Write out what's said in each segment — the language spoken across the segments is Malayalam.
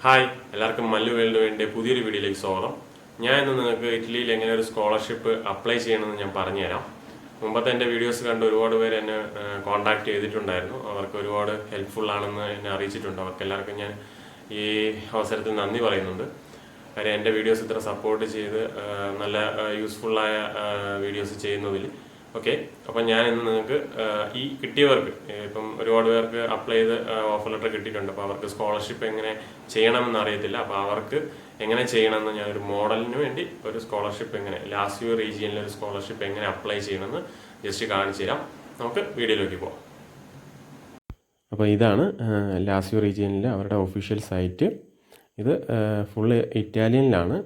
ഹായ്, എല്ലാവർക്കും മല്ലു വേൾഡ് വേണ്ടി പുതിയൊരു വീഡിയോയിലേക്ക് സ്വാഗതം. ഞാൻ ഇന്ന് നിങ്ങൾക്ക് ഇറ്റലിയിൽ എങ്ങനെ ഒരു സ്കോളർഷിപ്പ് അപ്ലൈ ചെയ്യണമെന്ന് ഞാൻ പറഞ്ഞുതരാം. മുമ്പത്തെ എൻ്റെ വീഡിയോസ് കണ്ട് ഒരുപാട് പേര് എന്നെ കോൺടാക്ട് ചെയ്തിട്ടുണ്ടായിരുന്നു. അവർക്ക് ഒരുപാട് ഹെൽപ്ഫുൾ ആണെന്ന് എന്നെ അറിയിച്ചിട്ടുണ്ട്. അവർക്ക് എല്ലാവർക്കും ഞാൻ ഈ അവസരത്തിൽ നന്ദി പറയുന്നുണ്ട്. കാര്യം എൻ്റെ വീഡിയോസ് ഇത്ര സപ്പോർട്ട് ചെയ്ത് നല്ല യൂസ്ഫുള്ളായ വീഡിയോസ് ചെയ്യുന്നതിൽ. ഓക്കെ, അപ്പം ഞാൻ ഇന്ന് നിങ്ങൾക്ക് ഈ കിട്ടിയവർക്ക് ഇപ്പം ഒരുപാട് പേർക്ക് അപ്ലൈ ചെയ്ത് ഓഫർ ലെറ്റർ കിട്ടിയിട്ടുണ്ട്. അപ്പോൾ അവർക്ക് സ്കോളർഷിപ്പ് എങ്ങനെ ചെയ്യണമെന്ന് അറിയത്തില്ല. അപ്പോൾ അവർക്ക് എങ്ങനെ ചെയ്യണമെന്ന് ഞാൻ ഒരു മോഡലിന് വേണ്ടി ഒരു സ്കോളർഷിപ്പ് എങ്ങനെ ലാസ്യോ റീജിയനിലെ ഒരു സ്കോളർഷിപ്പ് എങ്ങനെ അപ്ലൈ ചെയ്യണമെന്ന് ജസ്റ്റ് കാണിച്ചു തരാം. നമുക്ക് വീഡിയോയിലേക്ക് പോകാം. അപ്പോൾ ഇതാണ് ലാസ്യോ റീജിയനിലെ അവരുടെ ഒഫീഷ്യൽ സൈറ്റ്. ഇത് ഫുള്ള് ഇറ്റാലിയനിലാണ്.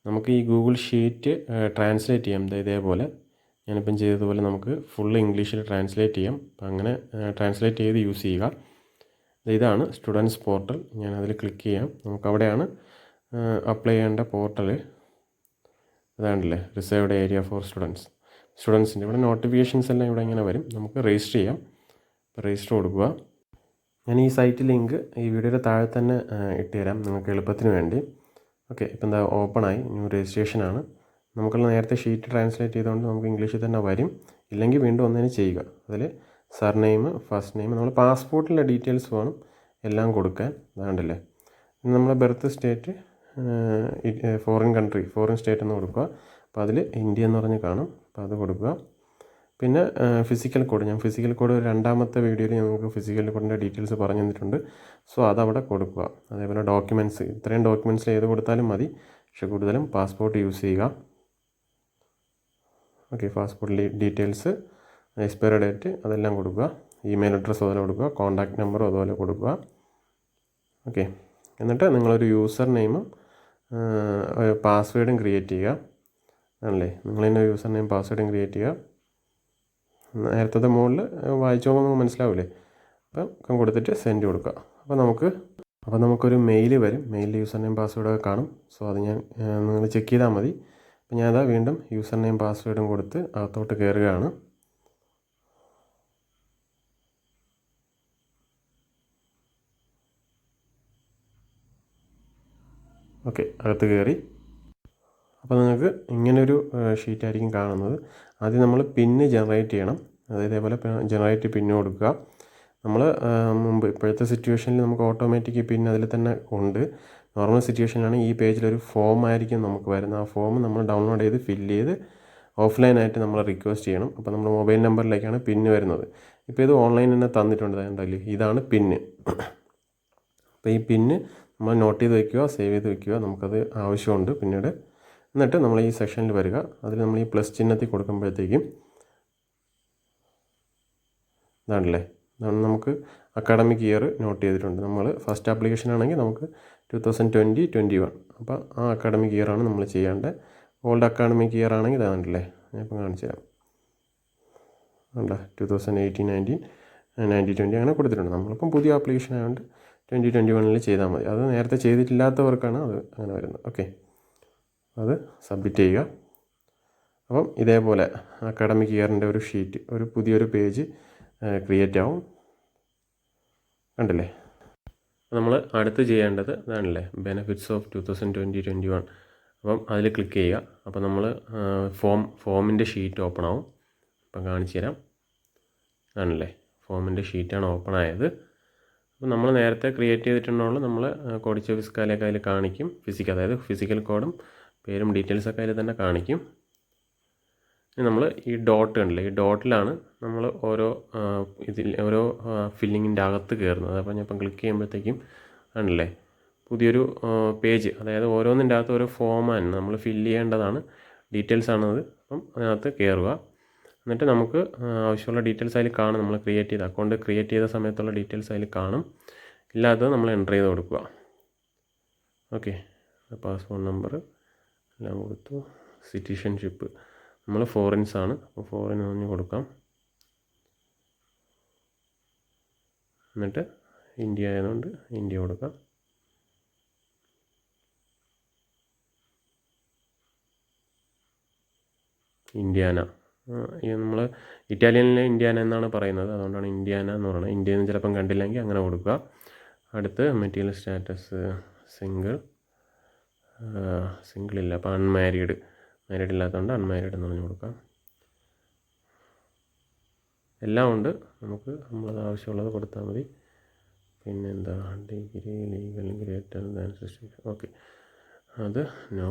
നമുക്ക് ഈ ഗൂഗിൾ ഷീറ്റ് ട്രാൻസ്ലേറ്റ് ചെയ്യാം. ഇതേപോലെ ഞാനിപ്പം ചെയ്തതുപോലെ നമുക്ക് ഫുൾ ഇംഗ്ലീഷിൽ ട്രാൻസ്ലേറ്റ് ചെയ്യാം. അപ്പം അങ്ങനെ ട്രാൻസ്ലേറ്റ് ചെയ്ത് യൂസ് ചെയ്യുക. ഇതാണ് സ്റ്റുഡൻസ് പോർട്ടൽ. ഞാൻ അതിൽ ക്ലിക്ക് ചെയ്യാം. നമുക്കവിടെയാണ് അപ്ലൈ ചെയ്യേണ്ട പോർട്ടൽ. അതാണല്ലേ റിസർവ്ഡ് ഏരിയ ഫോർ സ്റ്റുഡൻസിൻ്റെ ഇവിടെ നോട്ടിഫിക്കേഷൻസ് എല്ലാം ഇവിടെ ഇങ്ങനെ വരും. നമുക്ക് രജിസ്റ്റർ ചെയ്യാം. അപ്പോൾ രജിസ്റ്റർ കൊടുക്കുക. ഞാൻ ഈ സൈറ്റ് ലിങ്ക് ഈ വീഡിയോയുടെ താഴെ തന്നെ ഇട്ടുതരാം നിങ്ങൾക്ക് എളുപ്പത്തിന് വേണ്ടി. ഓക്കെ, ഇപ്പം എന്താ ഓപ്പണായി. ന്യൂ രജിസ്ട്രേഷനാണ്. നമുക്കുള്ള നേരത്തെ ഷീറ്റ് ട്രാൻസ്ലേറ്റ് ചെയ്തുകൊണ്ട് നമുക്ക് ഇംഗ്ലീഷിൽ തന്നെ വരും. ഇല്ലെങ്കിൽ വീണ്ടും ഒന്നിന് ചെയ്യുക. അതിൽ സർനെയിം, ഫസ്റ്റ് നെയിം, നമ്മൾ പാസ്പോർട്ടിലെ ഡീറ്റെയിൽസ് വേണം എല്ലാം കൊടുക്കാൻ. അതാണ്ടല്ലേ നമ്മളെ ബർത്ത് സ്റ്റേറ്റ് ഫോറിൻ സ്റ്റേറ്റ് എന്ന് കൊടുക്കുക. അപ്പോൾ അതിൽ ഇന്ത്യ എന്ന് പറഞ്ഞ് കാണും. അപ്പോൾ അത് കൊടുക്കുക. പിന്നെ ഫിസിക്കൽ കോഡ്, ഞാൻ ഫിസിക്കൽ കോഡ് രണ്ടാമത്തെ വീഡിയോയിൽ നമുക്ക് ഫിസിക്കൽ കോഡിൻ്റെ ഡീറ്റെയിൽസ് പറഞ്ഞു തന്നിട്ടുണ്ട്. സോ അതവിടെ കൊടുക്കുക. അതേപോലെ ഡോക്യുമെൻറ്റ്സ്, ഇത്രയും ഡോക്യുമെൻറ്റ്സിൽ ഏത് കൊടുത്താലും മതി. പക്ഷേ കൂടുതലും പാസ്പോർട്ട് യൂസ് ചെയ്യുക. Okay, passport details, expiry date അതെല്ലാം കൊടുക്കുക. ഇമെയിൽ അഡ്രസ്സ് അതുപോലെ കൊടുക്കുക. കോൺടാക്റ്റ് നമ്പറും അതുപോലെ കൊടുക്കുക. ഓക്കെ, എന്നിട്ട് നിങ്ങളൊരു യൂസർ നെയിമും ഒരു പാസ്വേഡും ക്രിയേറ്റ് ചെയ്യുക. ആണല്ലേ, നിങ്ങളതിൻ്റെ യൂസർ നെയിം പാസ്വേഡും ക്രിയേറ്റ് ചെയ്യുക. നേരത്തെ മുകളിൽ വായിച്ചു നോക്കുമ്പോൾ നമുക്ക് മനസ്സിലാവില്ലേ. അപ്പം കൊടുത്തിട്ട് സെൻഡ് കൊടുക്കുക. അപ്പോൾ നമുക്കൊരു മെയിൽ വരും. മെയിലിൽ യൂസർ നെയിം പാസ്വേഡൊക്കെ കാണും. സോ അത് നിങ്ങൾ ചെക്ക് ചെയ്താൽ മതി. അപ്പോൾ ഞാനതാ വീണ്ടും യൂസർ നെയിം പാസ്വേഡും കൊടുത്ത് അകത്തോട്ട് കയറുകയാണ്. ഓക്കെ, അകത്ത് കയറി. അപ്പോൾ നിങ്ങൾക്ക് ഇങ്ങനൊരു ഷീറ്റായിരിക്കും കാണുന്നത്. ആദ്യം നമ്മൾ പിന്ന് ജനറേറ്റ് ചെയ്യണം. ഇതേപോലെ ജനറേറ്റ് പിന്ന് കൊടുക്കുക. നമ്മൾ മുമ്പ് ഇപ്പോഴത്തെ സിറ്റുവേഷനിൽ നമുക്ക് ഓട്ടോമാറ്റിക് പിൻ അതിൽ തന്നെ ഉണ്ട്. നോർമൽ സിറ്റുവേഷനിലാണ് ഈ പേജിലൊരു ഫോം ആയിരിക്കും നമുക്ക് വരുന്നത്. ആ ഫോം നമ്മൾ ഡൗൺലോഡ് ചെയ്ത് ഫില്ല് ചെയ്ത് ഓഫ്ലൈനായിട്ട് നമ്മൾ റിക്വസ്റ്റ് ചെയ്യണം. അപ്പോൾ നമ്മുടെ മൊബൈൽ നമ്പറിലേക്കാണ് പിന്ന് വരുന്നത്. ഇപ്പോൾ ഇത് ഓൺലൈൻ തന്നെ തന്നിട്ടുണ്ട്. അതുകൊണ്ടല്ലേ ഇതാണ് പിന്ന്. അപ്പോൾ ഈ പിന്ന് നമ്മൾ നോട്ട് ചെയ്ത് വയ്ക്കുക, സേവ് ചെയ്ത് വയ്ക്കുക. നമുക്കത് ആവശ്യമുണ്ട് പിന്നീട്. എന്നിട്ട് നമ്മൾ ഈ സെക്ഷനിൽ വരിക. അതിൽ നമ്മൾ ഈ പ്ലസ് ചിഹ്നത്തിൽ കൊടുക്കുമ്പോഴത്തേക്കും ഇതാണല്ലേ, നമുക്ക് അക്കാഡമിക് ഇയർ നോട്ട് ചെയ്തിട്ടുണ്ട്. നമ്മൾ ഫസ്റ്റ് ആപ്ലിക്കേഷൻ ആണെങ്കിൽ നമുക്ക് 2020-21. അപ്പോൾ ആ അക്കാഡമിക് ഇയറാണ് നമ്മൾ ചെയ്യേണ്ടത്. ഓൾഡ് അക്കാഡമിക് ഇയർ ആണെങ്കിൽ ഇതാണല്ലേ, ഞാനിപ്പോൾ കാണിച്ചു തരാം. വേണ്ട 2018-19, 19-20 അങ്ങനെ കൊടുത്തിട്ടുണ്ട്. നമ്മളിപ്പം പുതിയ ആപ്ലിക്കേഷൻ ആയതുകൊണ്ട് 2021 ചെയ്താൽ മതി. അത് നേരത്തെ ചെയ്തിട്ടില്ലാത്തവർക്കാണ് അത് അങ്ങനെ വരുന്നത്. ഓക്കെ, അത് സബ്മിറ്റ് ചെയ്യുക. അപ്പം ഇതേപോലെ അക്കാഡമിക് ഇയറിൻ്റെ ഒരു ഷീറ്റ്, ഒരു പുതിയൊരു പേജ് ക്രിയേറ്റ് ആവും. കണ്ടില്ലേ. നമ്മൾ അടുത്ത് ചെയ്യേണ്ടത് ഇതാണല്ലേ, ബെനിഫിറ്റ്സ് ഓഫ് 2020-21. അപ്പം അതിൽ ക്ലിക്ക് ചെയ്യുക. അപ്പോൾ നമ്മൾ ഫോമിൻ്റെ ഷീറ്റ് ഓപ്പൺ ആവും. അപ്പം കാണിച്ചു തരാം. ആണല്ലേ, ഫോമിൻ്റെ ഷീറ്റാണ് ഓപ്പൺ ആയത്. അപ്പോൾ നമ്മൾ നേരത്തെ ക്രിയേറ്റ് ചെയ്തിട്ടുണ്ടോ നമ്മൾ കോഡിച്ചോ ഫിസ്കാലൊക്കെ അതിൽ കാണിക്കും. അതായത് ഫിസിക്കൽ കോഡും പേരും ഡീറ്റെയിൽസൊക്കെ അതിൽ തന്നെ കാണിക്കും. നമ്മൾ ഈ ഡോട്ട് കണ്ടില്ലേ, ഈ ഡോട്ടിലാണ് നമ്മൾ ഓരോ ഫില്ലിങ്ങിൻ്റെ അകത്ത് കയറുന്നത്. അപ്പോൾ ഞാൻ ഇപ്പം ക്ലിക്ക് ചെയ്യുമ്പോഴത്തേക്കും ആണല്ലേ പുതിയൊരു പേജ്, അതായത് ഓരോന്നിൻ്റെ അകത്ത് ഓരോ ഫോമാണ് നമ്മൾ ഫില്ല് ചെയ്യേണ്ടതാണ്, ഡീറ്റെയിൽസ് ആണത്. അപ്പം അതിനകത്ത് കയറുക. എന്നിട്ട് നമുക്ക് ആവശ്യമുള്ള ഡീറ്റെയിൽസ് അതിൽ കാണും. നമ്മൾ അക്കൗണ്ട് ക്രിയേറ്റ് ചെയ്ത സമയത്തുള്ള ഡീറ്റെയിൽസ് അതിൽ കാണും. ഇല്ലാത്തത് നമ്മൾ എൻ്റർ ചെയ്ത് കൊടുക്കുക. ഓക്കെ, പാസ്പോർട്ട് നമ്പർ എല്ലാം കൊടുത്തു. സിറ്റിസൺഷിപ്പ് നമ്മൾ ഫോറിൻസ് ആണ്. അപ്പോൾ ഫോറിൻ പറഞ്ഞ് കൊടുക്കാം. എന്നിട്ട് ഇന്ത്യ ആയതുകൊണ്ട് ഇന്ത്യ കൊടുക്കാം. ഇന്ത്യാന, നമ്മൾ ഇറ്റാലിയനിലെ ഇന്ത്യാന എന്നാണ് പറയുന്നത്. അതുകൊണ്ടാണ് ഇന്ത്യാന എന്ന് പറയുന്നത്. ഇന്ത്യയിൽ നിന്ന് ചിലപ്പം കണ്ടില്ലെങ്കിൽ അങ്ങനെ കൊടുക്കുക. അടുത്ത് മെറ്റീരിയൽ സ്റ്റാറ്റസ് സിംഗിളില്ല, അപ്പോൾ മാരീഡ് ഇല്ലാത്തതുകൊണ്ട് അൺമാരീഡ് എന്ന് പറഞ്ഞു കൊടുക്കാം. എല്ലാം ഉണ്ട്, നമുക്ക് നമ്മളത് ആവശ്യമുള്ളത് കൊടുത്താൽ മതി. പിന്നെന്താ degree, legal, greater than 60. Okay, അത് no.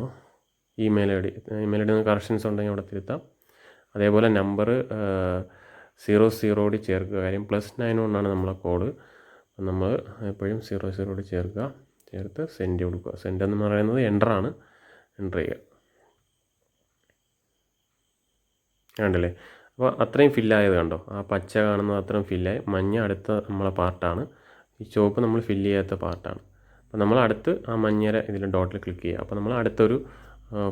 Email I D corrections ഉണ്ടെങ്കിൽ അവിടെ തിരുത്താം. അതേപോലെ നമ്പർ 00 ചേർക്കുക. കാര്യം +91 നമ്മളെ കോഡ്. അപ്പം നമ്മൾ എപ്പോഴും 00 ചേർത്ത് സെൻഡ് കൊടുക്കുക. സെൻഡ് എന്ന് പറയുന്നത് എൻ്റർ ചെയ്യുക. കണ്ടല്ലേ? അപ്പോൾ അത്രയും ഫില്ലായത് കണ്ടോ? ആ പച്ച കാണുന്നത് അത്രയും ഫില്ലായി. മഞ്ഞ അടുത്ത നമ്മളെ പാർട്ടാണ്, ഈ ചുവപ്പ് നമ്മൾ ഫില്ല് ചെയ്യാത്ത പാർട്ടാണ്. അപ്പോൾ നമ്മൾ അടുത്ത് ആ മഞ്ഞര ഇതിൽ ഡോട്ടിൽ ക്ലിക്ക് ചെയ്യുക. അപ്പോൾ നമ്മൾ അടുത്തൊരു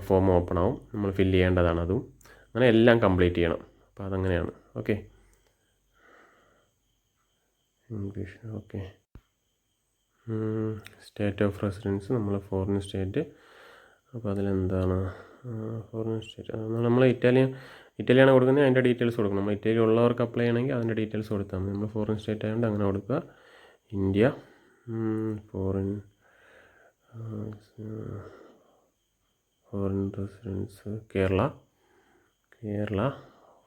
ഫോം ഓപ്പൺ ആവും, നമ്മൾ ഫില്ല് ചെയ്യേണ്ടതാണ് അതും. അങ്ങനെ എല്ലാം കംപ്ലീറ്റ് ചെയ്യണം. അപ്പോൾ അതങ്ങനെയാണ്. Okay, English. Okay, state of residence നമ്മൾ ഫോറിൻ സ്റ്റേറ്റ്. അപ്പോൾ അതിലെന്താണ് ഫോറിൻ സ്റ്റേറ്റ്? നമ്മൾ ഇറ്റാലിയാണ് കൊടുക്കുന്നത്, അതിൻ്റെ ഡീറ്റെയിൽസ് കൊടുക്കണം. നമ്മൾ ഇറ്റലി ഉള്ളവർക്ക് അപ്ലൈ ചെയ്യണമെങ്കിൽ അതിൻ്റെ ഡീറ്റെയിൽസ് കൊടുത്താൽ മതി. നമ്മൾ ഫോറിൻ സ്റ്റേറ്റ് ആയതുകൊണ്ട് അങ്ങനെ കൊടുക്കുക. India, foreign residence Kerala,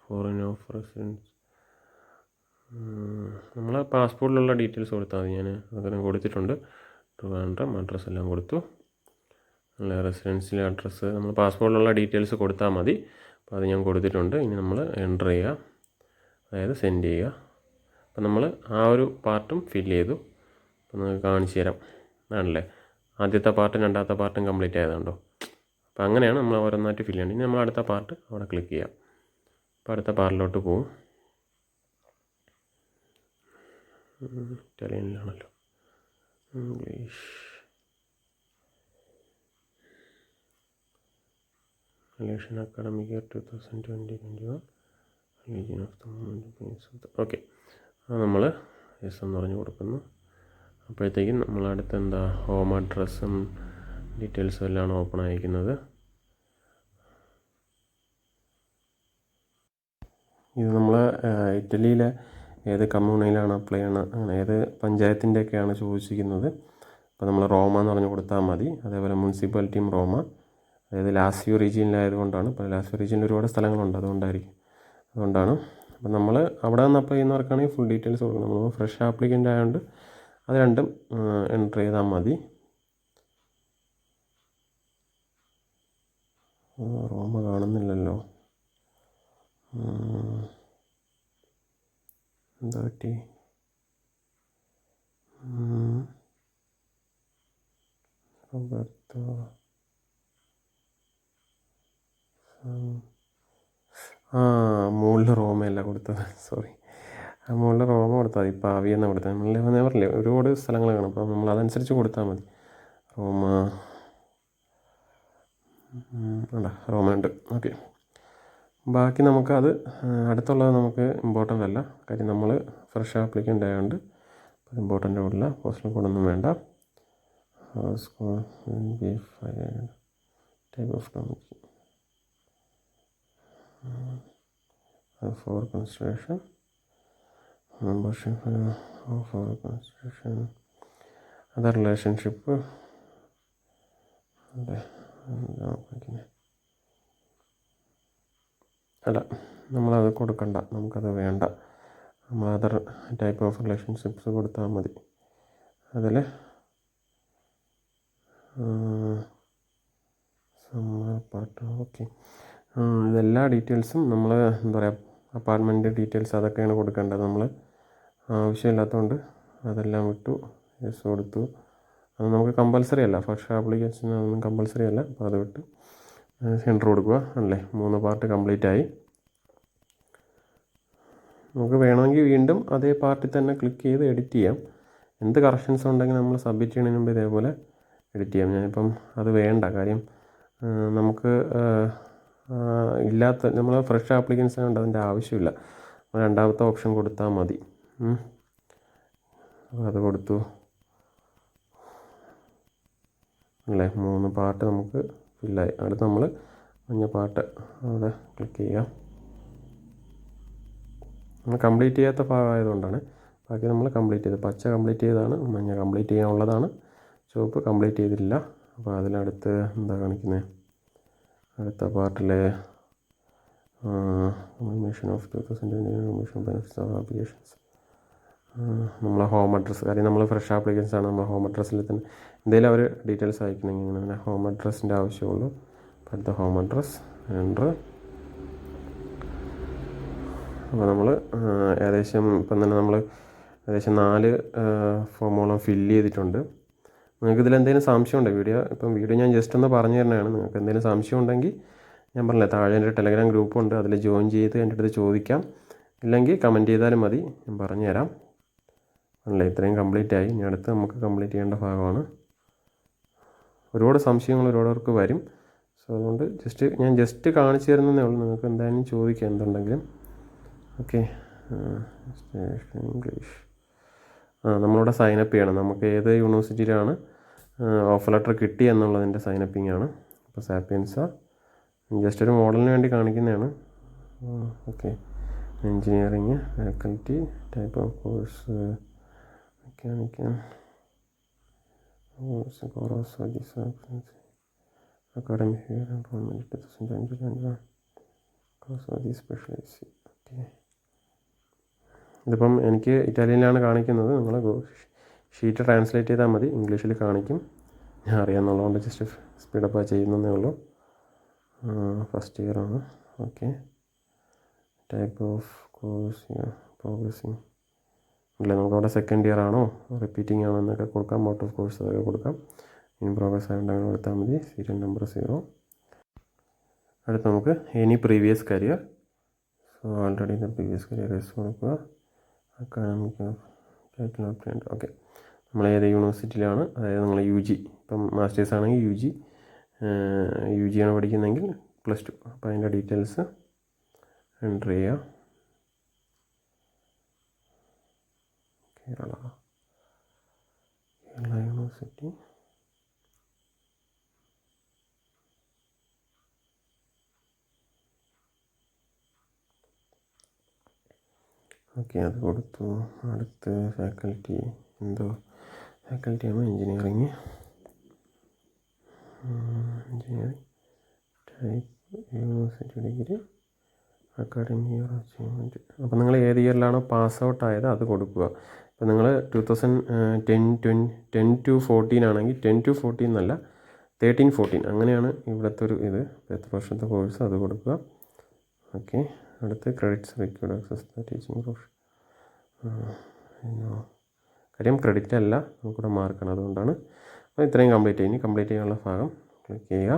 foreign of residence. നമ്മൾ പാസ്പോർട്ടിലുള്ള ഡീറ്റെയിൽസ് കൊടുത്താൽ മതി. ഞാൻ അതൊക്കെ കൊടുത്തിട്ടുണ്ട്. ട്രിവാൻഡ്രം അഡ്രസ്സ് എല്ലാം കൊടുത്തു. അല്ല, റെസിഡൻസിലെ അഡ്രസ്സ് നമ്മൾ പാസ്പോർട്ടിലുള്ള ഡീറ്റെയിൽസ് കൊടുത്താൽ മതി. അപ്പോൾ അത് ഞാൻ കൊടുത്തിട്ടുണ്ട്. ഇനി നമ്മൾ എൻ്റർ ചെയ്യുക, അതായത് സെൻഡ് ചെയ്യുക. അപ്പോൾ നമ്മൾ ആ ഒരു പാർട്ടും ഫില്ല് ചെയ്തു. അപ്പോൾ നമുക്ക് കാണിച്ചു തരാം. ആണല്ലേ, ആദ്യത്തെ പാർട്ടും രണ്ടാമത്തെ പാർട്ടും കംപ്ലീറ്റ് ആയതുണ്ടോ? അപ്പോൾ അങ്ങനെയാണ് നമ്മൾ ഓരോന്നായിട്ട് ഫില്ല് ചെയ്യേണ്ടത്. ഇനി നമ്മൾ അടുത്ത പാർട്ട് അവിടെ ക്ലിക്ക് ചെയ്യാം. അപ്പോൾ അടുത്ത പാർട്ടിലോട്ട് പോവും. ഇറ്റാലിയനിലാണല്ലോ, English. Relation academic year 2020-21 religion of the movement. Okay, അത് നമ്മൾ യെസ് എന്ന് പറഞ്ഞു കൊടുക്കുന്നു. അപ്പോഴത്തേക്കും നമ്മളടുത്ത് എന്താ ഹോം അഡ്രസ്സും ഡീറ്റെയിൽസും എല്ലാം ഓപ്പൺ ആയിരിക്കുന്നത്. ഇത് നമ്മൾ ഇറ്റലിയിലെ ഏത് കമ്മ്യൂണിലാണ് അപ്ലൈ ചെയ്യണം, അങ്ങനെ ഏത് പഞ്ചായത്തിൻ്റെയൊക്കെയാണ് ചോദിച്ചിരിക്കുന്നത്. അപ്പോൾ നമ്മൾ റോമ എന്ന് പറഞ്ഞു കൊടുത്താൽ മതി. അതേപോലെ മുനിസിപ്പാലിറ്റിയും റോമ, അതായത് ലാസിയോ റീജിയനിലായതുകൊണ്ടാണ്. ഇപ്പോൾ ലാസിയോ റീജിയനിൽ ഒരുപാട് സ്ഥലങ്ങളുണ്ട്, അതുകൊണ്ടാണ്. അപ്പോൾ നമ്മൾ അവിടെ നിന്ന് അപ്ലൈ ചെയ്യുന്നവർക്കാണെങ്കിൽ ഫുൾ ഡീറ്റെയിൽസ് കൊടുക്കണം. നമ്മൾ ഫ്രഷ് ആപ്ലിക്കൻ്റ് ആയതുകൊണ്ട് അത് രണ്ടും എൻ്റർ ചെയ്താൽ മതി. റോമ കാണുന്നില്ലല്ലോ, എന്താ പറ്റി? മുകളിൽ റോമയല്ല കൊടുത്തത്, സോറി. മുകളിൽ റോമ കൊടുത്താൽ മതി. ഇപ്പോൾ ആവിയെന്നാണ് കൊടുത്തത്. നമ്മൾ പറഞ്ഞില്ലേ ഒരുപാട് സ്ഥലങ്ങൾ കാണും, അപ്പോൾ നമ്മൾ അതനുസരിച്ച് കൊടുത്താൽ മതി. റോമ ഉണ്ട്. ഓക്കെ, ബാക്കി നമുക്കത് അടുത്തുള്ളത് നമുക്ക് ഇമ്പോർട്ടൻ്റ് അല്ല. കാര്യം നമ്മൾ ഫ്രഷ് ആപ്ലിക്കൻ്റ് ആയതുകൊണ്ട് അത് ഇമ്പോർട്ടൻ്റ് ആവില്ല. പോസ്റ്റൽ കോഡൊന്നും വേണ്ട. Type of committee for consideration, membership for consideration, other relationship. അല്ല, നമ്മളത് കൊടുക്കണ്ട, നമുക്കത് വേണ്ട. നമ്മൾ അതർ ടൈപ്പ് ഓഫ് റിലേഷൻഷിപ്സ് കൊടുത്താൽ മതി. അതിൽ പാർട്ട്. ഓക്കെ, ഇതെല്ലാ ഡീറ്റെയിൽസും നമ്മൾ എന്താ പറയുക, അപ്പാർട്ട്മെൻറ്റ് ഡീറ്റെയിൽസ് അതൊക്കെയാണ് കൊടുക്കേണ്ടത്. നമ്മൾ ആവശ്യമില്ലാത്തതുകൊണ്ട് അതെല്ലാം വിട്ടു, യെസ് കൊടുത്തു. അത് നമുക്ക് കമ്പൽസറി അല്ല, ഫസ്റ്റ് ആപ്ലിക്കേഷൻ അതൊന്നും കമ്പൽസറി അല്ല. അപ്പോൾ അത് വിട്ട് സെൻറ്റർ കൊടുക്കുക. അല്ലേ, 3 പാർട്ട് കംപ്ലീറ്റ് ആയി. നമുക്ക് വേണമെങ്കിൽ വീണ്ടും അതേ പാർട്ടിൽ തന്നെ ക്ലിക്ക് ചെയ്ത് എഡിറ്റ് ചെയ്യാം. എന്ത് കറക്ഷൻസ് ഉണ്ടെങ്കിൽ നമ്മൾ സബ്മിറ്റ് ചെയ്യുന്നതിന് മുമ്പ് ഇതേപോലെ എഡിറ്റ് ചെയ്യാം. ഞാനിപ്പം അത് വേണ്ട, കാര്യം നമുക്ക് ഇല്ലാത്ത നമ്മൾ ഫ്രഷ് ആപ്ലിക്കൻസ് ആയതുകൊണ്ട് അതിൻ്റെ ആവശ്യമില്ല. രണ്ടാമത്തെ ഓപ്ഷൻ കൊടുത്താൽ മതി. അത് കൊടുത്തു. അല്ലേ, 3 പാർട്ട് നമുക്ക് ഫില്ലായി. അടുത്ത് നമ്മൾ മഞ്ഞ പാർട്ട് അവിടെ ക്ലിക്ക് ചെയ്യാം. നമ്മൾ കംപ്ലീറ്റ് ചെയ്യാത്ത ഭാഗമായതുകൊണ്ടാണ്. ബാക്കി നമ്മൾ കംപ്ലീറ്റ് ചെയ്ത്, പച്ച കംപ്ലീറ്റ് ചെയ്തതാണ്, മഞ്ഞ കംപ്ലീറ്റ് ചെയ്യാനുള്ളതാണ്, സ്റ്റോപ്പ് കംപ്ലീറ്റ് ചെയ്തിട്ടില്ല. അപ്പോൾ അതിലടുത്ത് എന്താ കാണിക്കുന്നത്, അടുത്ത പാർട്ടിലെ mission of 2020 mission benefits of applications, നമ്മളെ ഹോം അഡ്രസ്സ്. കാര്യം നമ്മൾ ഫ്രഷ് ആപ്ലിക്കേഷൻസ് ആണ്. നമ്മൾ ഹോം അഡ്രസ്സിൽ തന്നെ എന്തെങ്കിലും അവർ ഡീറ്റെയിൽസ് അയക്കണമെങ്കിൽ അങ്ങനെ ഹോം അഡ്രസ്സിൻ്റെ ആവശ്യമുള്ളൂ. അപ്പോൾ അടുത്ത ഹോം അഡ്രസ്സ് എൻ്റർ. അപ്പോൾ നമ്മൾ ഏകദേശം ഇപ്പം തന്നെ നമ്മൾ ഏകദേശം 4 ഫോമോളം ഫില്ല് ചെയ്തിട്ടുണ്ട്. നിങ്ങൾക്ക് ഇതിലെന്തെങ്കിലും സംശയം ഉണ്ടോ, വീഡിയോ ഞാൻ ജസ്റ്റ് ഒന്ന് പറഞ്ഞു തരുന്നതാണ്. നിങ്ങൾക്ക് എന്തെങ്കിലും സംശയം ഉണ്ടെങ്കിൽ ഞാൻ പറഞ്ഞില്ലേ, താഴെ എൻ്റെ ടെലഗ്രാം ഗ്രൂപ്പുണ്ട്, അതിൽ ജോയിൻ ചെയ്ത് എൻ്റെ അടുത്ത് ചോദിക്കാം. ഇല്ലെങ്കിൽ കമൻറ്റ് ചെയ്താലും മതി, ഞാൻ പറഞ്ഞു തരാം. അല്ലേ, ഇത്രയും കംപ്ലീറ്റ് ആയി. ഇനി അടുത്ത് നമുക്ക് കംപ്ലീറ്റ് ചെയ്യേണ്ട ഭാഗമാണ്. ഒരുപാട് സംശയങ്ങൾ ഒരുപാടവർക്ക് വരും. സോ അതുകൊണ്ട് ഞാൻ ജസ്റ്റ് കാണിച്ചു തരുന്നതേ ഉള്ളൂ. നിങ്ങൾക്ക് എന്തായാലും ചോദിക്കാം എന്തുണ്ടെങ്കിലും. Okay, English. നമ്മളിവിടെ സൈനപ്പ് ചെയ്യണം. നമുക്ക് ഏത് യൂണിവേഴ്സിറ്റിയിലാണ് ഓഫർ ലെറ്റർ കിട്ടി എന്നുള്ളതിൻ്റെ സൈനപ്പിംഗ് ആണ്. അപ്പോൾ സാപ്പിയൻസ ജസ്റ്റ് ഒരു മോഡലിന് വേണ്ടി കാണിക്കുന്നതാണ്. Okay, engineering, faculty, type of course mechanical, academic year enrolment 2021 specialise. Okay, ഇതിപ്പം എനിക്ക് ഇറ്റാലിയനിലാണ് കാണിക്കുന്നത്. നിങ്ങൾ ഷീറ്റ് ട്രാൻസ്ലേറ്റ് ചെയ്താൽ മതി, ഇംഗ്ലീഷിൽ കാണിക്കും. ഞാൻ അറിയാമെന്നുള്ളതുകൊണ്ട് ജസ്റ്റ് സ്പീഡപ്പ് ചെയ്യുന്നതേ ഉള്ളൂ. ഫസ്റ്റ് ഇയർ ആണ്. Okay, type of course progressing അല്ലേ, നമുക്കവിടെ സെക്കൻഡ് ഇയർ ആണോ റിപ്പീറ്റിംഗ് ആണോ എന്നൊക്കെ കൊടുക്കാം. ഔട്ട് ഓഫ് കോഴ്സ് അതൊക്കെ കൊടുക്കാം. ഇൻ പ്രോഗ്രസ് ആയതുകൊണ്ട് അങ്ങനെ കൊടുത്താൽ മതി. Serial number 0. അടുത്ത് നമുക്ക് any previous career. So already previous career കൊടുക്കുക. Academic title obtained. ഓക്കെ, നമ്മൾ ഏത് യൂണിവേഴ്സിറ്റിയിലാണ്, അതായത് നിങ്ങൾ UG, ഇപ്പം മാസ്റ്റേഴ്സ് ആണെങ്കിൽ UG ആണ് പഠിക്കുന്നതെങ്കിൽ +2. അപ്പോൾ അതിൻ്റെ ഡീറ്റെയിൽസ് എൻ്റർ ചെയ്യുക. കേരള യൂണിവേഴ്സിറ്റി. ഓക്കെ, അത് കൊടുത്തു. അടുത്ത് ഫാക്കൽറ്റി ഫാക്കൽറ്റിയാണ് engineering type university degree academic year achievement. അപ്പോൾ നിങ്ങൾ ഏത് ഇയറിലാണോ പാസ് ഔട്ട് ആയത് അത് കൊടുക്കുക. ഇപ്പോൾ നിങ്ങൾ 2010 to 14 ആണെങ്കിൽ 10 to 14 എന്നല്ല, 13-14 അങ്ങനെയാണ് ഇവിടുത്തെ ഒരു ഇത്. എത്ര വർഷത്തെ കോഴ്സ് അത് കൊടുക്കുക. ഓക്കെ, അടുത്ത് credits required access the teaching profession. കാര്യം ക്രെഡിറ്റ് അല്ല, നമുക്കിവിടെ മാർക്കാണ്, അതുകൊണ്ടാണ്. അപ്പോൾ ഇത്രയും കംപ്ലീറ്റ് ചെയ്യും. ഇനി കംപ്ലീറ്റ് ചെയ്യാനുള്ള ഭാഗം ക്ലിക്ക് ചെയ്യുക.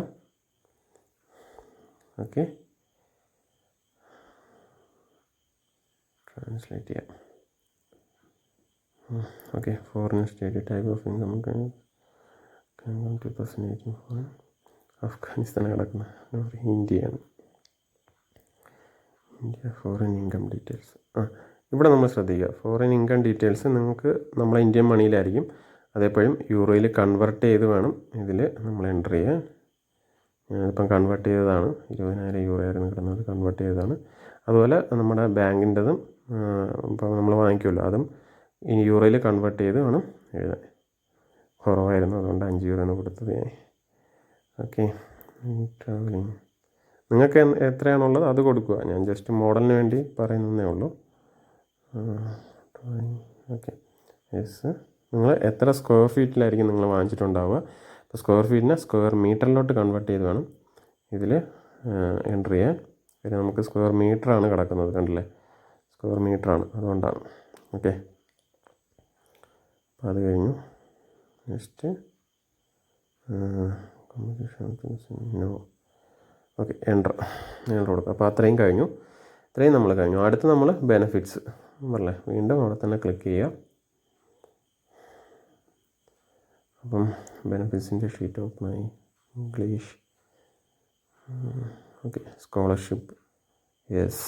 ഓക്കെ, ട്രാൻസ്ലേറ്റ് ചെയ്യാം. Okay, foreign state type of income 2018 Afghanistan കിടക്കുന്ന ഇന്ത്യയാണ്. India foreign income details. ഇവിടെ നമ്മൾ ശ്രദ്ധിക്കുക, ഫോറിൻ ഇൻകം ഡീറ്റെയിൽസ് നിങ്ങൾക്ക് നമ്മളെ ഇന്ത്യൻ മണിയിലായിരിക്കും. അതേപ്പോഴും യൂറോയിൽ കൺവെർട്ട് ചെയ്ത് വേണം ഇതിൽ നമ്മൾ എൻ്റർ ചെയ്യാൻ. ഞാനിപ്പം കൺവെർട്ട് ചെയ്തതാണ്, 20,000 യൂറോ ആയിരുന്നു കിടന്നത്, കൺവെർട്ട് ചെയ്തതാണ്. അതുപോലെ നമ്മുടെ ബാങ്കിൻ്റെതും ഇപ്പോൾ നമ്മൾ വാങ്ങിക്കുമല്ലോ, അതും ഇനി യൂറോയിൽ കൺവെർട്ട് ചെയ്ത് വേണം എഴുതാൻ. കുറവായിരുന്നു, അതുകൊണ്ട് 5 യൂറോ എന്ന് കൊടുത്തത് ഞാൻ. ഓക്കെ, ട്രാവലിംഗ് നിങ്ങൾക്ക് എത്രയാണുള്ളത് അത് കൊടുക്കുക. ഞാൻ ജസ്റ്റ് മോഡലിന് വേണ്ടി പറയുന്നതേ ഉള്ളൂ. Okay, yes. നിങ്ങൾ എത്ര സ്ക്വയർ ഫീറ്റിലായിരിക്കും നിങ്ങൾ വാങ്ങിച്ചിട്ടുണ്ടാവുക. അപ്പോൾ സ്ക്വയർ ഫീറ്റിനെ സ്ക്വയർ മീറ്ററിലോട്ട് കൺവെർട്ട് ചെയ്ത് വേണം ഇതിൽ എൻ്റർ ചെയ്യാൻ. പിന്നെ നമുക്ക് സ്ക്വയർ മീറ്ററാണ് കിടക്കുന്നത്, കണ്ടില്ലേ, സ്ക്വയർ മീറ്ററാണ്, അതുകൊണ്ടാണ്. ഓക്കെ, അപ്പോൾ അത് കഴിഞ്ഞു. Next no. ഓക്കെ, എൻ്റർ കൊടുക്കുക. അപ്പോൾ അത്രയും കഴിഞ്ഞു. ഇത്രയും നമ്മൾ കഴിഞ്ഞു. അടുത്ത് നമ്മൾ ബെനിഫിറ്റ്സ് പറഞ്ഞേ, വീണ്ടും അവിടെ തന്നെ ക്ലിക്ക് ചെയ്യുക. അപ്പം ബെനിഫിറ്റ്സിൻ്റെ ഷീറ്റ് ഓപ്പണായി. ഇംഗ്ലീഷ്. Okay, scholarship, yes.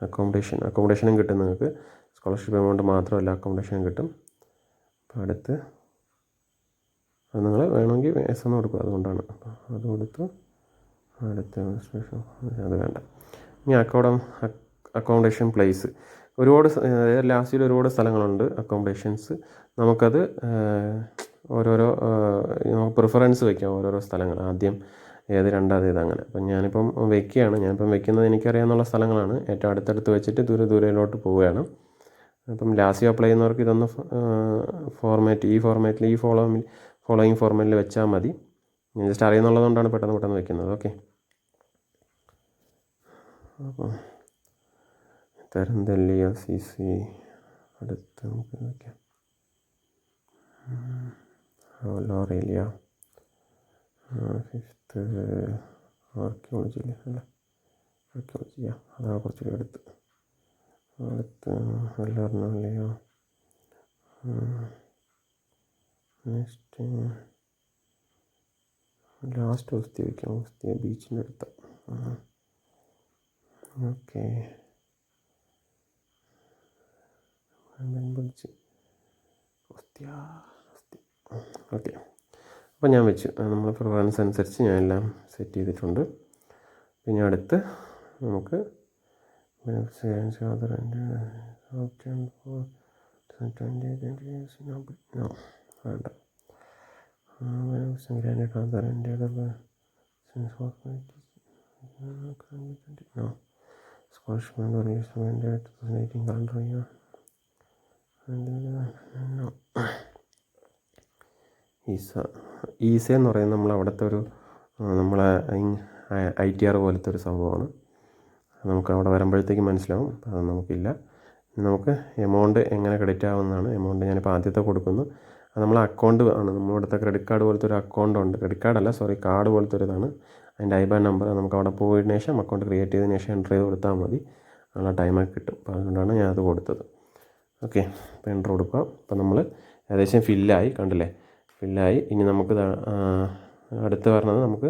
അക്കോമഡേഷനും കിട്ടും നിങ്ങൾക്ക്. സ്കോളർഷിപ്പ് എമൗണ്ട് മാത്രമല്ല, അക്കോമഡേഷനും കിട്ടും. അപ്പോൾ അടുത്ത് അത് നിങ്ങൾ വേണമെങ്കിൽ എസ് എന്ന് കൊടുക്കുക, അതുകൊണ്ടാണ്. അപ്പോൾ അത് കൊടുത്ത് അടുത്ത അത് വേണ്ട. ഇനി അക്കോമഡേഷൻ പ്ലേസ് ഒരുപാട് ലാസ്റ്റിൽ ഒരുപാട് സ്ഥലങ്ങളുണ്ട് അക്കോമഡേഷൻസ്. നമുക്കത് ഓരോരോ നമുക്ക് പ്രിഫറൻസ് വയ്ക്കാം ഓരോരോ സ്ഥലങ്ങൾ. ആദ്യം ഏത് രണ്ടാമത് ഇത് അങ്ങനെ. അപ്പം ഞാനിപ്പം വയ്ക്കുകയാണ്. ഞാനിപ്പം വെക്കുന്നത് എനിക്കറിയാവുന്ന സ്ഥലങ്ങളാണ്. ഏറ്റവും അടുത്തടുത്ത് വെച്ചിട്ട് ദൂരയിലോട്ട് പോവുകയാണ്. അപ്പം ലാസ്യം അപ്ലൈ ചെയ്യുന്നവർക്ക് ഇതൊന്ന് ഫോർമാറ്റിൽ ഈ ഫോളോയിങ് ഫോർമാറ്റിൽ വെച്ചാൽ മതി. ഞാൻ ജസ്റ്റ് അറിയുന്നുള്ളതുകൊണ്ടാണ് പെട്ടെന്ന് വെക്കുന്നത്. ഓക്കെ, അപ്പം തരംതല്ലി LCC അടുത്ത് നമുക്ക് വയ്ക്കാം. ലോറേലിയ 5th ആർക്കിയോളജി അല്ല, ആർക്കിയോളജിയാ, അതാണ് കുറച്ചുകൂടി അടുത്ത് എറണാകുളയോ. നെക്സ്റ്റ് ലാസ്റ്റ് ഹോസ്തി വയ്ക്കാം. ഹോസ്തിയ ബീച്ചിൻ്റെ അടുത്ത്. Okay, okay. അപ്പോൾ ഞാൻ വെച്ചു. നമ്മൾ പ്രിഫറൻസ് അനുസരിച്ച് ഞാൻ എല്ലാം സെറ്റ് ചെയ്തിട്ടുണ്ട്. പിന്നെ അടുത്ത് നമുക്ക് വേണ്ട ഈസ എന്ന് പറയുന്നത് നമ്മൾ അവിടുത്തെ ഒരു നമ്മളെ ITR പോലത്തെ ഒരു സംഭവമാണ്. നമുക്ക് അവിടെ വരുമ്പോഴത്തേക്ക് മനസ്സിലാവും. അത് നമുക്കില്ല. നമുക്ക് എമൗണ്ട് എങ്ങനെ ക്രെഡിറ്റ് ആവുന്നതാണ്. എമൗണ്ട് ഞാനിപ്പോൾ ആദ്യത്തെ കൊടുക്കുന്നു. അത് നമ്മളെ അക്കൗണ്ട് ആണ്. നമ്മളിവിടുത്തെ ക്രെഡിറ്റ് കാർഡ് പോലത്തെ ഒരു അക്കൗണ്ട് ഉണ്ട്. ക്രെഡിറ്റ് കാർഡല്ല, കാർഡ് പോലത്തെ ഒരു ഇതാണ്. അതിൻ്റെ IBAN നമ്പർ നമുക്ക് അവിടെ പോയതിനു ശേഷം അക്കൗണ്ട് ക്രിയേറ്റ് ചെയ്തതിന് ശേഷം എൻ്റർ ചെയ്ത് കൊടുത്താൽ മതി. നല്ല ടൈമൊക്കെ കിട്ടും. അപ്പോൾ അതുകൊണ്ടാണ് ഞാനത് കൊടുത്തത്. ഓക്കെ, അപ്പോൾ എൻ്റർ കൊടുക്കുക. അപ്പോൾ നമ്മൾ ഏകദേശം ഫില്ലായി, കണ്ടില്ലേ, ഫില്ലായി. ഇനി നമുക്ക് അടുത്ത് പറഞ്ഞത് നമുക്ക്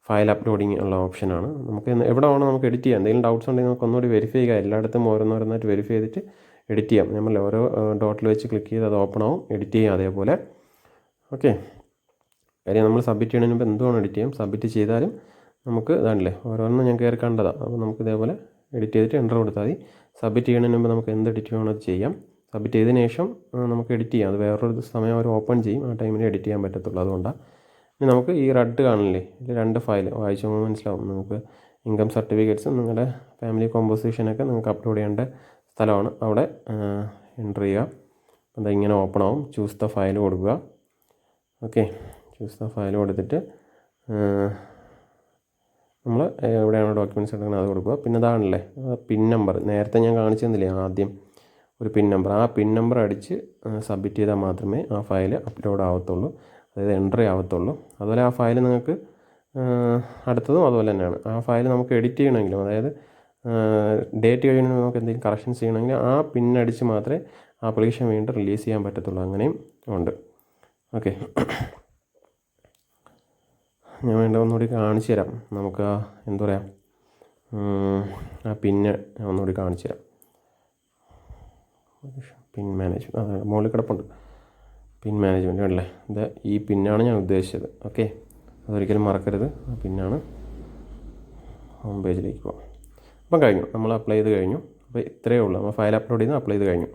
ഫയൽ അപ്ലോഡിങ് ഉള്ള ഓപ്ഷനാണ്. നമുക്ക് എവിടെ വേണം നമുക്ക് എഡിറ്റ് ചെയ്യാം. എന്തെങ്കിലും ഡൗട്ട്സ് ഉണ്ടെങ്കിൽ നമുക്ക് ഒന്നുകൂടി വെരിഫൈ ചെയ്യാം. എല്ലായിടത്തും ഓരോന്നോരോന്നായിട്ട് വെരിഫൈ ചെയ്തിട്ട് എഡിറ്റ് ചെയ്യാം. നമ്മൾ ഓരോ ഡോട്ടിൽ വെച്ച് ക്ലിക്ക് ചെയ്ത് അത് ഓപ്പൺ ആവും. എഡിറ്റ് ചെയ്യാം അതേപോലെ. ഓക്കെ, കാര്യം നമ്മൾ സബ്മിറ്റ് ചെയ്യുന്നതിന് മുമ്പ് എന്തുവേണം എഡിറ്റ് ചെയ്യാം. സബ്മിറ്റ് ചെയ്താലും നമുക്ക് ഇതാണല്ലേ ഓരോന്നും ഞാൻ കയറി കണ്ടതാണ്. അപ്പോൾ നമുക്ക് ഇതേപോലെ എഡിറ്റ് ചെയ്തിട്ട് എൻ്റർ കൊടുത്താൽ മതി. സബ്മിറ്റ് ചെയ്യുന്നതിന് മുമ്പ് നമുക്ക് എന്ത് എഡിറ്റ് വേണം അത് ചെയ്യാം. സബ്മിറ്റ് ചെയ്തതിന് ശേഷം നമുക്ക് എഡിറ്റ് ചെയ്യാം. അത് വേറൊരു സമയം അവർ ഓപ്പൺ ചെയ്യും. ആ ടൈമിൽ എഡിറ്റ് ചെയ്യാൻ പറ്റത്തുള്ളൂ. അതുകൊണ്ടാണ്. ഇനി നമുക്ക് ഈ റെഡ് കാണില്ലേ, ഇതിൽ 2 ഫയൽ വായിച്ചുമ്പോൾ മനസ്സിലാവും. നമുക്ക് ഇൻകം സർട്ടിഫിക്കറ്റ്സും നിങ്ങളുടെ ഫാമിലി കോമ്പോസിഷനൊക്കെ നിങ്ങൾക്ക് അപ്ലോഡ് ചെയ്യേണ്ട സ്ഥലമാണ്. അവിടെ എൻ്റർ ചെയ്യുക. അത് ഇങ്ങനെ ഓപ്പൺ ആവും. ചൂസ് ദ ഫയൽ കൊടുക്കുക. ഓക്കെ, ചൂസ് ദ ഫയൽ കൊടുത്തിട്ട് നമ്മൾ എവിടെയാണോ ഡോക്യുമെൻറ്റ്സ് എടുക്കുന്നത് അത് കൊടുക്കുക. പിന്നെ ഇതാണല്ലേ പിൻ നമ്പർ. നേരത്തെ ഞാൻ കാണിച്ചു തന്നില്ലേ ആദ്യം ഒരു പിൻ നമ്പർ. ആ പിൻ നമ്പർ അടിച്ച് സബ്മിറ്റ് ചെയ്താൽ മാത്രമേ ആ ഫയൽ അപ്ലോഡ് ആവത്തുള്ളൂ, അതായത് എൻട്രി ആവത്തുള്ളൂ. അതുപോലെ ആ ഫയൽ നിങ്ങൾക്ക് അടുത്തതും അതുപോലെ തന്നെയാണ്. ആ ഫയൽ നമുക്ക് എഡിറ്റ് ചെയ്യണമെങ്കിലും, അതായത് ഡേറ്റ് കഴിയണമെങ്കിൽ നമുക്ക് എന്തെങ്കിലും കറക്ഷൻസ് ചെയ്യണമെങ്കിൽ ആ പിന്നടിച്ച് മാത്രമേ ആപ്ലിക്കേഷൻ വീണ്ടും റിലീസ് ചെയ്യാൻ പറ്റത്തുള്ളൂ. അങ്ങനെയും ഉണ്ട്. ഓക്കെ, ഞാൻ ഒന്നുകൂടി കാണിച്ചു തരാം. നമുക്ക് എന്താ പറയുക, ആ പിന്നെ ഒന്നുകൂടി കാണിച്ചു തരാം. പിൻ മാനേജ്മെൻറ്റ്, അതെ മുകളിൽ കിടപ്പുണ്ട്. പിൻ മാനേജ്മെൻറ്റ് അല്ലേ, ഇത് ഈ പിന്നാണ് ഞാൻ ഉദ്ദേശിച്ചത്. ഓക്കെ, അതൊരിക്കലും മറക്കരുത്. ആ പിന്നാണ്. ഹോം പേജിലേക്ക് പോകാം. അപ്പം കഴിഞ്ഞു, നമ്മൾ അപ്ലൈ ചെയ്ത് കഴിഞ്ഞു. അപ്പോൾ ഇത്രയേ ഉള്ളൂ. നമ്മൾ ഫയൽ അപ്ലോഡ് ചെയ്ത് അപ്ലൈ ചെയ്ത് കഴിഞ്ഞു.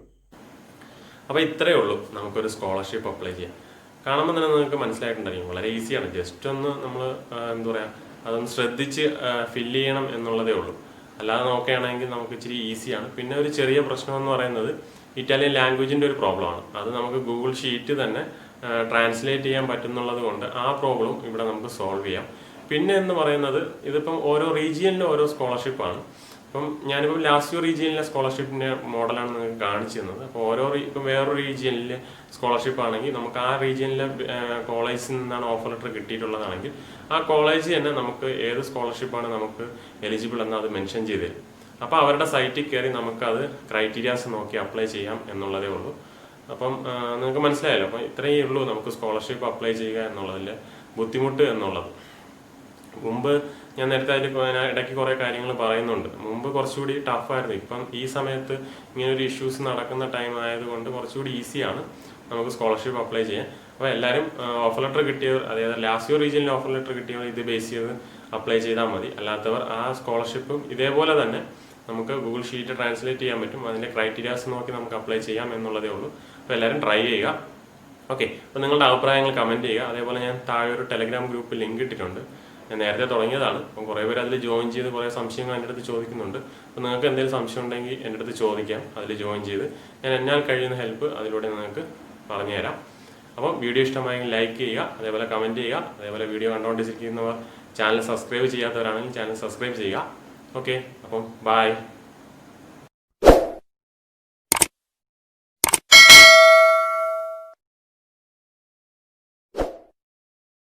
അപ്പോൾ ഇത്രയേ ഉള്ളൂ നമുക്കൊരു സ്കോളർഷിപ്പ് അപ്ലൈ ചെയ്യാം. കാണുമ്പോൾ തന്നെ നിങ്ങൾക്ക് മനസ്സിലായിട്ടുണ്ടായിരിക്കും, വളരെ ഈസിയാണ്. ജസ്റ്റ് ഒന്ന് നമ്മൾ എന്താ പറയുക, അതൊന്ന് ശ്രദ്ധിച്ച് ഫില്ല് ചെയ്യണം എന്നുള്ളതേ ഉള്ളൂ. അല്ലാതെ നോക്കുകയാണെങ്കിൽ നമുക്ക് ഇച്ചിരി ഈസിയാണ്. പിന്നെ ഒരു ചെറിയ പ്രശ്നം എന്ന് പറയുന്നത് ഇറ്റാലിയൻ ലാംഗ്വേജിൻ്റെ ഒരു പ്രോബ്ലമാണ്. അത് നമുക്ക് ഗൂഗിൾ ഷീറ്റ് തന്നെ ട്രാൻസ്ലേറ്റ് ചെയ്യാൻ പറ്റുന്നുള്ളത് കൊണ്ട് ആ പ്രോബ്ലം ഇവിടെ നമുക്ക് സോൾവ് ചെയ്യാം. പിന്നെ എന്ന് പറയുന്നത് ഇതിപ്പം ഓരോ റീജിയനിലും ഓരോ സ്കോളർഷിപ്പാണ്. അപ്പം ഞാനിപ്പം ലാസ്റ്റ് റീജിയനിലെ സ്കോളർഷിപ്പിൻ്റെ മോഡലാണ് നിങ്ങൾക്ക് കാണിച്ചു തന്നത്. അപ്പോൾ ഇപ്പം വേറൊരു റീജിയനിലെ സ്കോളർഷിപ്പ് ആണെങ്കിൽ നമുക്ക് ആ റീജിയനിലെ കോളേജിൽ നിന്നാണ് ഓഫർ ലെറ്റർ കിട്ടിയിട്ടുള്ളതാണെങ്കിൽ ആ കോളേജ് തന്നെ നമുക്ക് ഏത് സ്കോളർഷിപ്പാണ് നമുക്ക് എലിജിബിൾ എന്ന് അത് മെൻഷൻ ചെയ്ത് തരും. അപ്പോൾ അവരുടെ സൈറ്റിൽ കയറി നമുക്കത് ക്രൈറ്റീരിയാസ് നോക്കി അപ്ലൈ ചെയ്യാം എന്നുള്ളതേ ഉള്ളൂ. അപ്പം നിങ്ങൾക്ക് മനസ്സിലായല്ലോ. അപ്പം ഇത്രയേ ഉള്ളൂ നമുക്ക് സ്കോളർഷിപ്പ് അപ്ലൈ ചെയ്യുക എന്നുള്ളതിൽ ബുദ്ധിമുട്ട് എന്നുള്ളത്. മുമ്പ് ഞാൻ നേരത്തെ അതിൽ ഇടയ്ക്ക് കുറേ കാര്യങ്ങൾ പറയുന്നുണ്ട്. മുമ്പ് കുറച്ചുകൂടി ടഫായിരുന്നു. ഇപ്പം ഈ സമയത്ത് ഇങ്ങനൊരു ഇഷ്യൂസ് നടക്കുന്ന ടൈം ആയതുകൊണ്ട് കുറച്ചുകൂടി ഈസിയാണ് നമുക്ക് സ്കോളർഷിപ്പ് അപ്ലൈ ചെയ്യാൻ. അപ്പോൾ എല്ലാവരും ഓഫർ ലെറ്റർ കിട്ടിയവർ, അതായത് ലാസ്റ്റ് റീജിയനിൽ ഓഫർ ലെറ്റർ കിട്ടിയവർ ഇത് ബേസ് ചെയ്ത് അപ്ലൈ ചെയ്താൽ മതി. അല്ലാത്തവർ ആ സ്കോളർഷിപ്പും ഇതേപോലെ തന്നെ നമുക്ക് ഗൂഗിൾ ഷീറ്റ് ട്രാൻസ്ലേറ്റ് ചെയ്യാൻ പറ്റും. അതിൻ്റെ ക്രൈറ്റീരിയാസ് നോക്കി നമുക്ക് അപ്ലൈ ചെയ്യാം എന്നുള്ളതേ ഉള്ളൂ. അപ്പോൾ എല്ലാവരും ട്രൈ ചെയ്യുക. ഓക്കെ, അപ്പോൾ നിങ്ങളുടെ അഭിപ്രായങ്ങൾ കമൻറ്റ് ചെയ്യുക. അതേപോലെ ഞാൻ താഴെ ഒരു ടെലഗ്രാം ഗ്രൂപ്പ് ലിങ്ക് ഇട്ടിട്ടുണ്ട്. ഞാൻ നേരത്തെ തുടങ്ങിയതാണ്. അപ്പം കുറേ പേര് അതിൽ ജോയിൻ ചെയ്ത് കുറേ സംശയങ്ങൾ എൻ്റെ അടുത്ത് ചോദിക്കുന്നുണ്ട്. അപ്പോൾ നിങ്ങൾക്ക് എന്തെങ്കിലും സംശയം ഉണ്ടെങ്കിൽ എൻ്റെ അടുത്ത് ചോദിക്കാം. അതിൽ ജോയിൻ ചെയ്ത് ഞാൻ എന്നാൽ കഴിയുന്ന ഹെൽപ്പ് അതിലൂടെ നിങ്ങൾക്ക് പറഞ്ഞു തരാം. അപ്പോൾ വീഡിയോ ഇഷ്ടമായെങ്കിൽ ലൈക്ക് ചെയ്യുക, അതേപോലെ കമൻറ്റ് ചെയ്യുക. അതേപോലെ വീഡിയോ കണ്ടുകൊണ്ടിരിക്കുന്നവർ ചാനൽ സബ്സ്ക്രൈബ് ചെയ്യാത്തവരാണെങ്കിൽ ചാനൽ സബ്സ്ക്രൈബ് ചെയ്യുക. ഓക്കെ, അപ്പം ബൈ.